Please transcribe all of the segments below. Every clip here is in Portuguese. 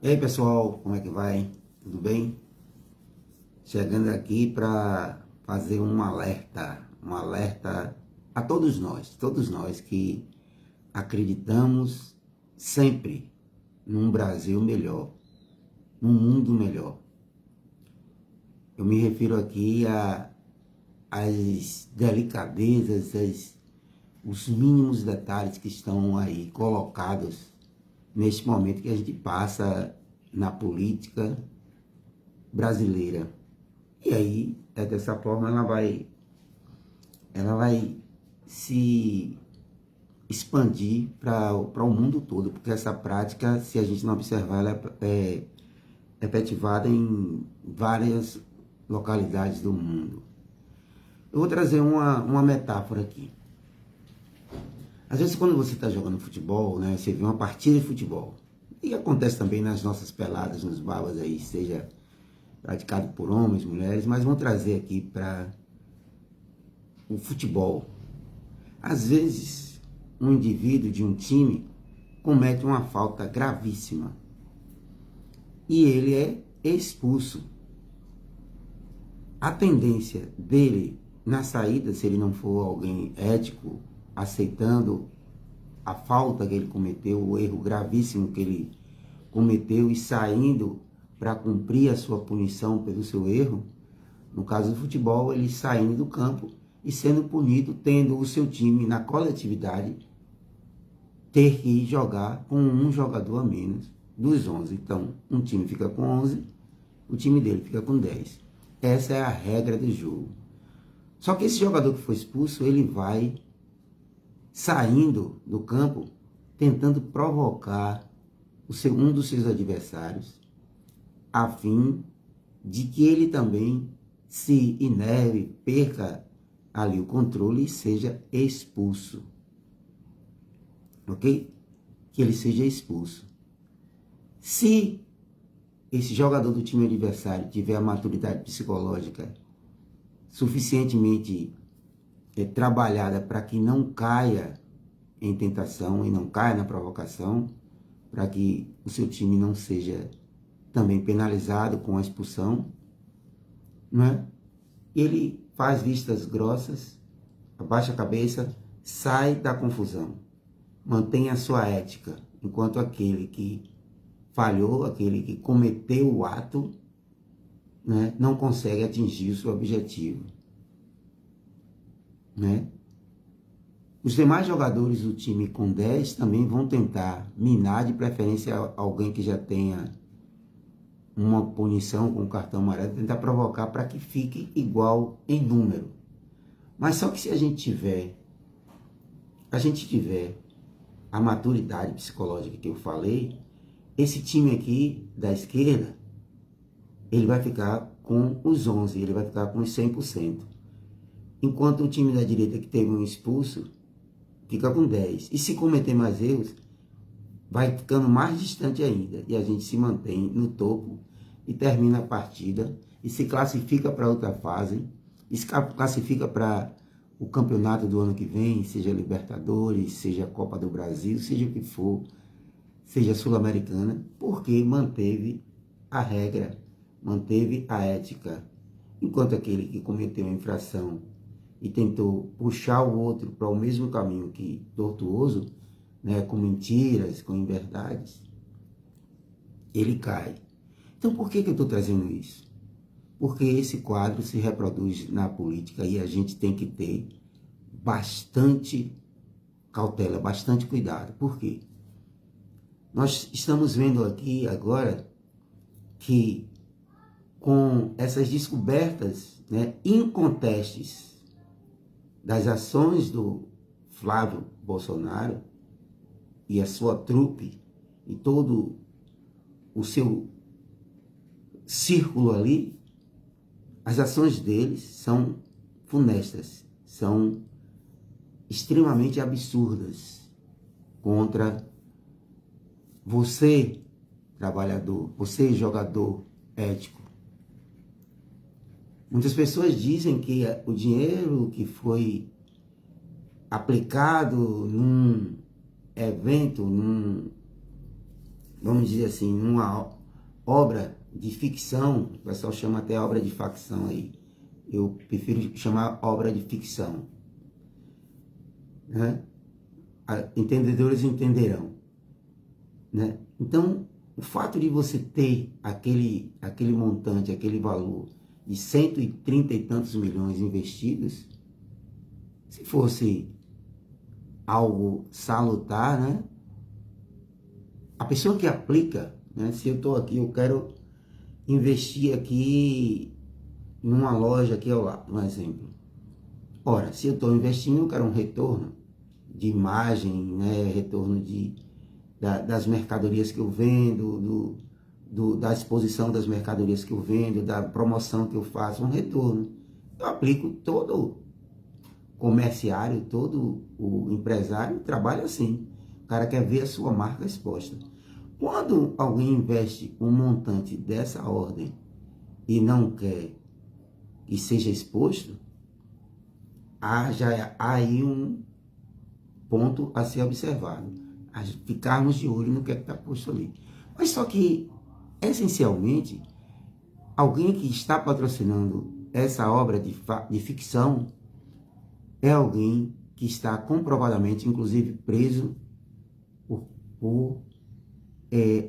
E aí pessoal, como é que vai? Tudo bem? Chegando aqui para fazer um alerta a todos nós que acreditamos sempre num Brasil melhor, num mundo melhor. Eu me refiro aqui às delicadezas, os mínimos detalhes que estão aí colocados neste momento que a gente passa na política brasileira. E aí, dessa forma, ela vai se expandir para o mundo todo, porque essa prática, se a gente não observar, ela é efetivada em várias localidades do mundo. Eu vou trazer uma metáfora aqui. Às vezes, quando você está jogando futebol, né, você vê uma partida de futebol, e acontece também nas nossas peladas, nos babas aí, seja praticado por homens, mulheres, mas vamos trazer aqui para o futebol. Às vezes, um indivíduo de um time comete uma falta gravíssima e ele é expulso. A tendência dele na saída, se ele não for alguém ético, aceitando a falta que ele cometeu, o erro gravíssimo que ele cometeu e saindo para cumprir a sua punição pelo seu erro, no caso do futebol, ele saindo do campo e sendo punido, tendo o seu time na coletividade ter que jogar com um jogador a menos dos 11. Então, um time fica com 11, o time dele fica com 10. Essa é a regra do jogo. Só que esse jogador que foi expulso, ele vai saindo do campo, tentando provocar um dos seus adversários, a fim de que ele também se inerve, perca ali o controle e seja expulso. Ok? Que ele seja expulso. Se esse jogador do time adversário tiver a maturidade psicológica suficientemente trabalhada para que não caia em tentação e não caia na provocação, para que o seu time não seja também penalizado com a expulsão, não é? Ele faz vistas grossas, abaixa a cabeça, sai da confusão, mantém a sua ética, enquanto aquele que falhou, aquele que cometeu o ato, né, não consegue atingir o seu objetivo. Né? Os demais jogadores do time com 10 também vão tentar minar, de preferência alguém que já tenha uma punição com cartão amarelo, tentar provocar para que fique igual em número. Mas só que se a gente tiver a maturidade psicológica que eu falei, esse time aqui da esquerda, ele vai ficar com os 11, ele vai ficar com os 100%. Enquanto o time da direita que teve um expulso, fica com 10. E se cometer mais erros, vai ficando mais distante ainda. E a gente se mantém no topo e termina a partida e se classifica para outra fase, e se classifica para o campeonato do ano que vem, seja Libertadores, seja Copa do Brasil, seja o que for, seja Sul-Americana, porque manteve a regra, manteve a ética. Enquanto aquele que cometeu a infração e tentou puxar o outro para o mesmo caminho que tortuoso, né, com mentiras, com inverdades, ele cai. Então por que eu estou trazendo isso? Porque esse quadro se reproduz na política e a gente tem que ter bastante cautela, bastante cuidado. Por quê? Nós estamos vendo aqui agora que com essas descobertas, né, incontestes das ações do Flávio Bolsonaro e a sua trupe e todo o seu círculo ali, as ações deles são funestas, são extremamente absurdas contra você, trabalhador, você, jogador ético. Muitas pessoas dizem que o dinheiro que foi aplicado num evento, vamos dizer assim, numa obra de ficção, o pessoal chama até obra de facção aí, eu prefiro chamar obra de ficção, né? Entendedores entenderão, né? Então, o fato de você ter aquele montante, aquele valor de 130 e tantos milhões investidos, se fosse algo salutar, né? A pessoa que aplica, né? Se eu estou aqui, eu quero investir aqui numa loja aqui ao lado, um exemplo. Ora, se eu estou investindo, eu quero um retorno de imagem, né? Retorno das mercadorias que eu vendo, da exposição das mercadorias que eu vendo, da promoção que eu faço, um retorno. Eu aplico todo comerciário, todo o empresário trabalha assim. O cara quer ver a sua marca exposta. Quando alguém investe um montante dessa ordem e não quer que seja exposto, já há aí um ponto a ser observado. A ficarmos de olho no que está posto ali. Mas só que, essencialmente, alguém que está patrocinando essa obra de ficção é alguém que está comprovadamente, inclusive, preso por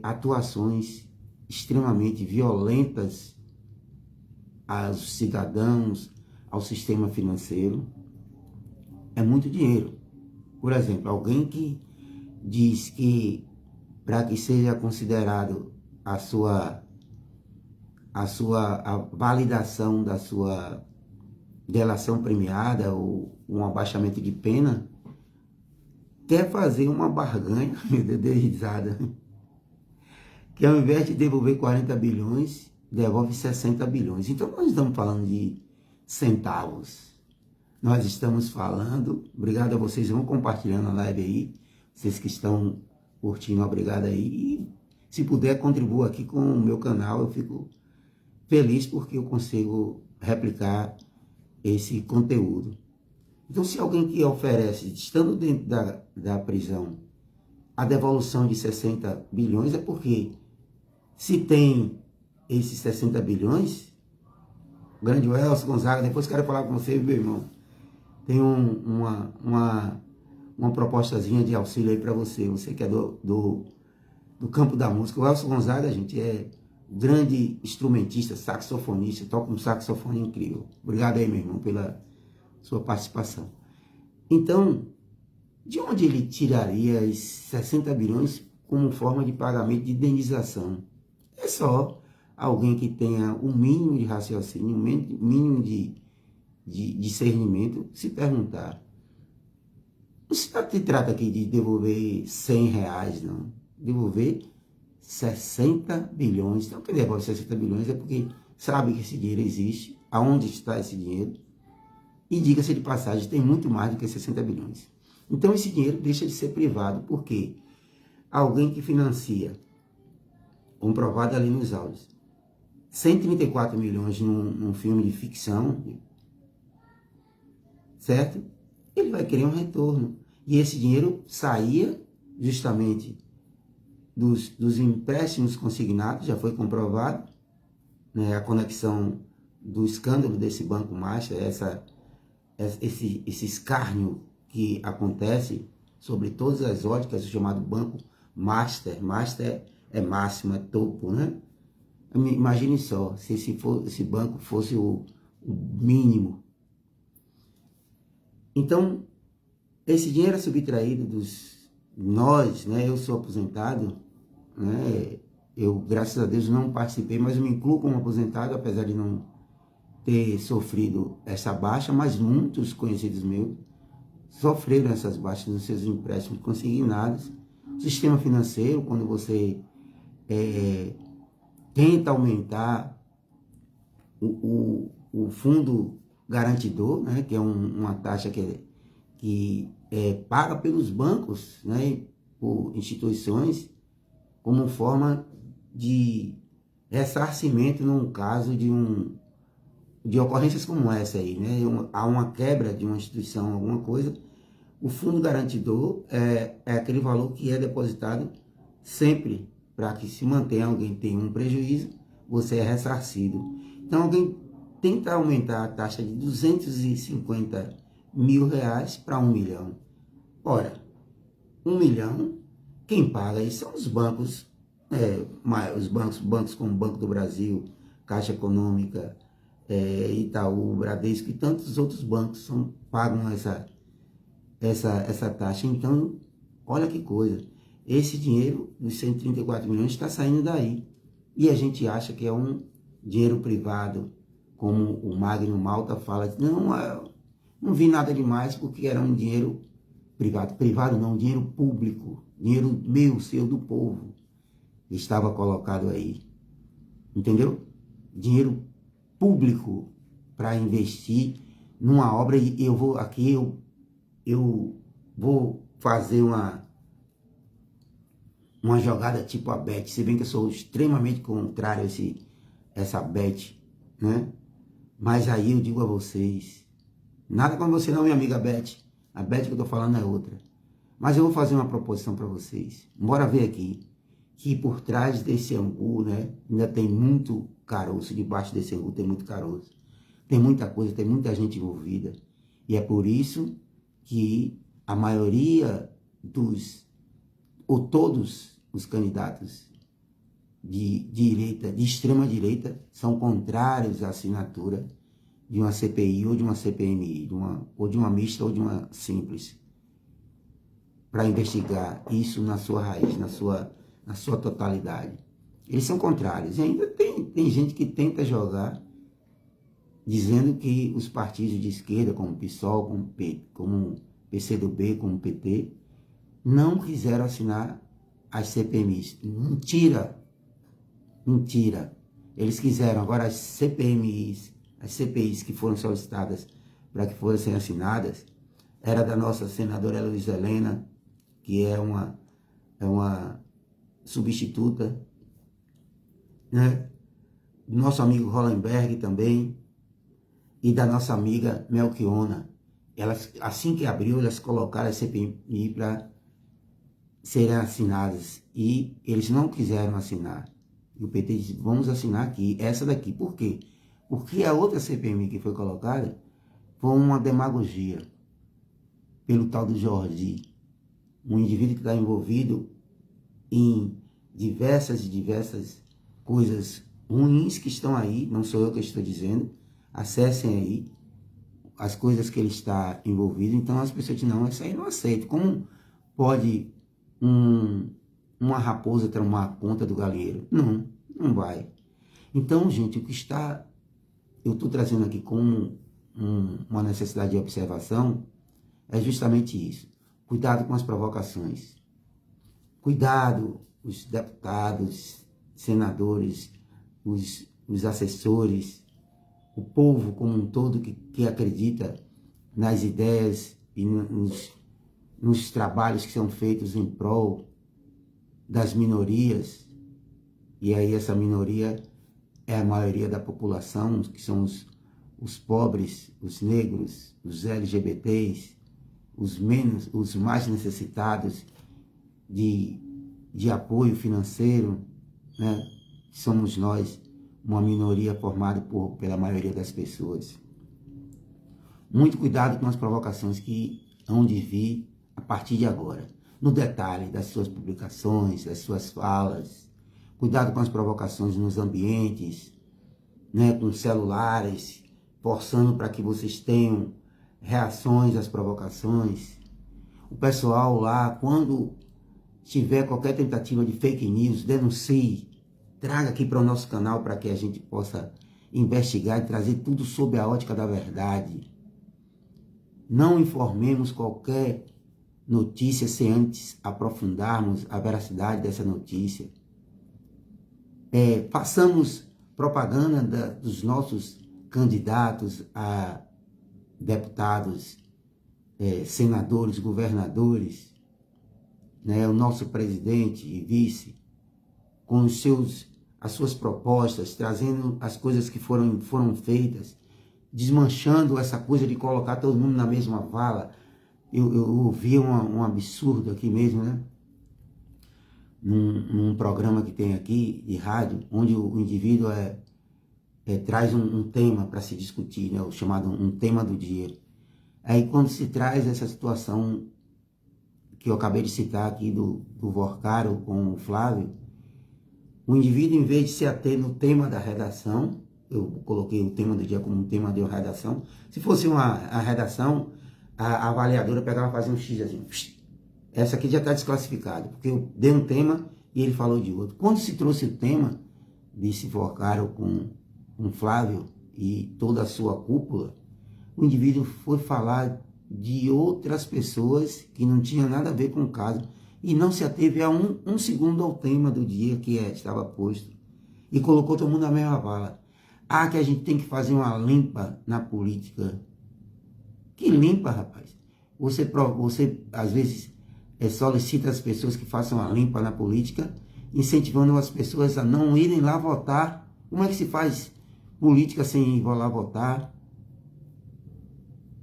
atuações extremamente violentas aos cidadãos, ao sistema financeiro. É muito dinheiro. Por exemplo, alguém que diz que para que seja considerado a validação da sua delação premiada ou um abaixamento de pena, quer fazer uma barganha, meu Deus, dei risada, que ao invés de devolver 40 bilhões, devolve 60 bilhões. Então nós estamos falando de centavos. Nós estamos falando, obrigado a vocês, vão compartilhando a live aí, vocês que estão curtindo, obrigado aí. E se puder, contribua aqui com o meu canal, eu fico feliz porque eu consigo replicar esse conteúdo. Então, se alguém que oferece, estando dentro da prisão, a devolução de 60 bilhões, é porque se tem esses 60 bilhões, o grande Welson Gonzaga, depois quero falar com você, meu irmão, tem uma propostazinha de auxílio aí para você que é do campo da música. O Welson Gonzaga, gente, é grande instrumentista, saxofonista, toca um saxofone incrível. Obrigado aí, meu irmão, pela sua participação. Então, de onde ele tiraria esses 60 bilhões como forma de pagamento de indenização? É só alguém que tenha um mínimo de raciocínio, um mínimo de discernimento, se perguntar. Não se trata aqui de devolver 100 reais, não. Devolver 60 bilhões. Então, quem devolve 60 bilhões é porque sabe que esse dinheiro existe, aonde está esse dinheiro. E diga-se de passagem, tem muito mais do que 60 bilhões. Então, esse dinheiro deixa de ser privado, porque alguém que financia, comprovado ali nos áudios, 134 milhões num filme de ficção, certo? Ele vai querer um retorno. E esse dinheiro saía justamente dos empréstimos consignados, já foi comprovado, né, a conexão do escândalo desse Banco Master, esse escárnio que acontece sobre todas as óticas, o chamado Banco Master. Master é máximo, é topo, né? Imagine só, se esse banco fosse o mínimo. Então, esse dinheiro é subtraído nós, né? Eu sou aposentado, né? Eu, graças a Deus, não participei, mas eu me incluo como aposentado, apesar de não ter sofrido essa baixa, mas muitos conhecidos meus sofreram essas baixas nos seus empréstimos consignados. O sistema financeiro, quando você tenta aumentar o fundo garantidor, né, que é uma taxa que é paga pelos bancos, né, por instituições, como forma de ressarcimento num caso de ocorrências como essa aí, né? Há uma quebra de uma instituição, alguma coisa, o fundo garantidor é aquele valor que é depositado sempre para que se mantenha, alguém tem um prejuízo, você é ressarcido. Então alguém tenta aumentar a taxa de 250 mil reais para 1 milhão. Ora, 1 milhão, quem paga isso são os bancos, os bancos como o Banco do Brasil, Caixa Econômica, Itaú, Bradesco e tantos outros bancos pagam essa taxa. Então, olha que coisa, esse dinheiro dos 134 milhões está saindo daí. E a gente acha que é um dinheiro privado, como o Magno Malta fala, não vi nada demais porque era um dinheiro privado. Privado não, dinheiro público, dinheiro meu, seu, do povo, estava colocado aí. Entendeu? Dinheiro público para investir numa obra, e eu vou fazer uma jogada tipo a Bet, se bem que eu sou extremamente contrário a essa Bet, né? Mas aí eu digo a vocês, nada com você não, minha amiga Bet, a Bet que eu tô falando é outra. Mas eu vou fazer uma proposição para vocês. Bora ver aqui que por trás desse angu, né, ainda tem muito caroço, debaixo desse angu tem muito caroço. Tem muita coisa, tem muita gente envolvida. E é por isso que a maioria ou todos os candidatos de direita, de extrema direita, são contrários à assinatura de uma CPI ou de uma CPMI, ou de uma mista ou de uma simples, para investigar isso na sua raiz, na sua totalidade. Eles são contrários. E ainda tem gente que tenta jogar, dizendo que os partidos de esquerda, como o PSOL, como PCdoB, como o PT, não quiseram assinar as CPMIs. Mentira! Mentira! Eles quiseram. Agora as CPMIs, as CPIs que foram solicitadas para que fossem assinadas, era da nossa senadora Luísa Helena, que é uma substituta, né? Do nosso amigo Hollenberg também, e da nossa amiga Melchiona. Elas, assim que abriu, elas colocaram a CPI para serem assinadas, e eles não quiseram assinar. E o PT disse, vamos assinar aqui, essa daqui. Por quê? Porque a outra CPMI que foi colocada foi uma demagogia pelo tal do Jordi, um indivíduo que está envolvido em diversas coisas ruins que estão aí, não sou eu que estou dizendo, acessem aí as coisas que ele está envolvido. Então as pessoas dizem, não, essa aí não aceito. Como pode uma raposa tomar conta do galinheiro? Não vai. Então, gente, eu estou trazendo aqui como uma necessidade de observação, é justamente isso. Cuidado com as provocações. Cuidado, os deputados, senadores, os assessores, o povo como um todo que acredita nas ideias e nos trabalhos que são feitos em prol das minorias. E aí essa minoria é a maioria da população, que são os pobres, os negros, os LGBTs, os mais necessitados de apoio financeiro, né? Somos nós, uma minoria formada pela maioria das pessoas. Muito cuidado com as provocações que hão de vir a partir de agora. No detalhe das suas publicações, das suas falas. Cuidado com as provocações nos ambientes, né, com celulares, forçando para que vocês tenham reações às provocações. O pessoal lá, quando tiver qualquer tentativa de fake news, denuncie, traga aqui para o nosso canal para que a gente possa investigar e trazer tudo sob a ótica da verdade. Não informemos qualquer notícia sem antes aprofundarmos a veracidade dessa notícia. Façamos propaganda dos nossos candidatos a deputados, senadores, governadores, né, o nosso presidente e vice, com as suas propostas, trazendo as coisas que foram feitas, desmanchando essa coisa de colocar todo mundo na mesma vala. Eu ouvi um absurdo aqui mesmo, né? num programa que tem aqui de rádio, onde o indivíduo traz um tema para se discutir, né, o chamado um tema do dia. Aí quando se traz essa situação que eu acabei de citar aqui do Vorcaro com o Flávio, o indivíduo, em vez de se ater no tema da redação, eu coloquei o tema do dia como um tema de redação, se fosse a redação, a avaliadora pegava e fazia um X assim, essa aqui já está desclassificada, porque eu dei um tema e ele falou de outro. Quando se trouxe o tema de se Vorcaro com Flávio e toda a sua cúpula, o indivíduo foi falar de outras pessoas que não tinham nada a ver com o caso e não se ateve a um segundo ao tema do dia que estava posto e colocou todo mundo na mesma vala. Ah, que a gente tem que fazer uma limpa na política. Que limpa, rapaz? Você às vezes, solicita as pessoas que façam a limpa na política, incentivando as pessoas a não irem lá votar. Como é que se faz política sem ir lá votar?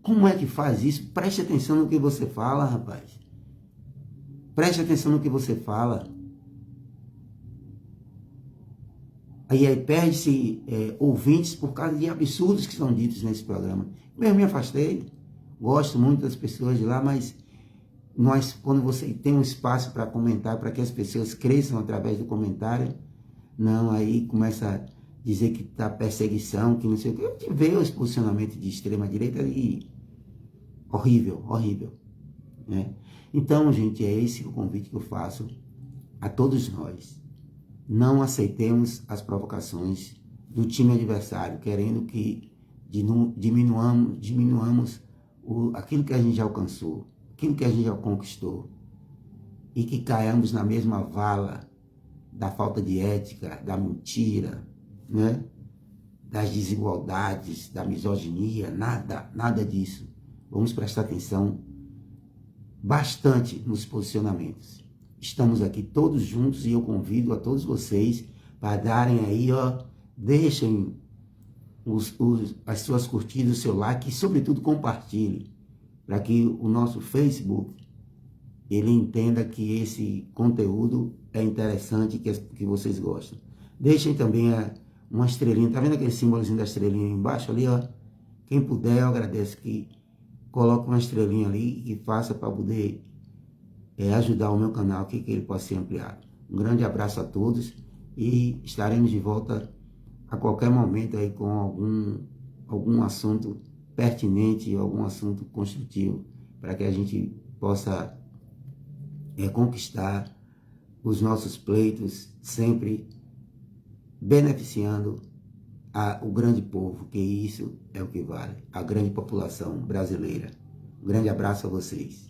Como é que faz isso? Preste atenção no que você fala, rapaz. Preste atenção no que você fala. Aí perde-se ouvintes por causa de absurdos que são ditos nesse programa. Eu me afastei, gosto muito das pessoas de lá, mas quando você tem um espaço para comentar, para que as pessoas cresçam através do comentário, não, aí começa a dizer que está perseguição, que não sei o que. Eu te vejo esse posicionamento de extrema-direita e horrível, horrível. Né? Então, gente, é esse o convite que eu faço a todos nós. Não aceitemos as provocações do time adversário, querendo que diminuamos aquilo que a gente já alcançou, aquilo que a gente já conquistou, e que caiamos na mesma vala da falta de ética, da mentira, né? Das desigualdades, da misoginia, nada disso. Vamos prestar atenção bastante nos posicionamentos. Estamos aqui todos juntos e eu convido a todos vocês para darem aí, deixem as suas curtidas, o seu like e, sobretudo, compartilhem, para que o nosso Facebook ele entenda que esse conteúdo é interessante e que vocês gostam. Deixem também uma estrelinha, tá vendo aquele símbolozinho da estrelinha embaixo ali, Quem puder, eu agradeço que coloque uma estrelinha ali e faça para poder ajudar o meu canal, que ele possa ser ampliado. Um grande abraço a todos e estaremos de volta a qualquer momento aí com algum assunto pertinente, algum assunto construtivo, para que a gente possa conquistar os nossos pleitos, sempre beneficiando o grande povo, que isso é o que vale, a grande população brasileira. Um grande abraço a vocês.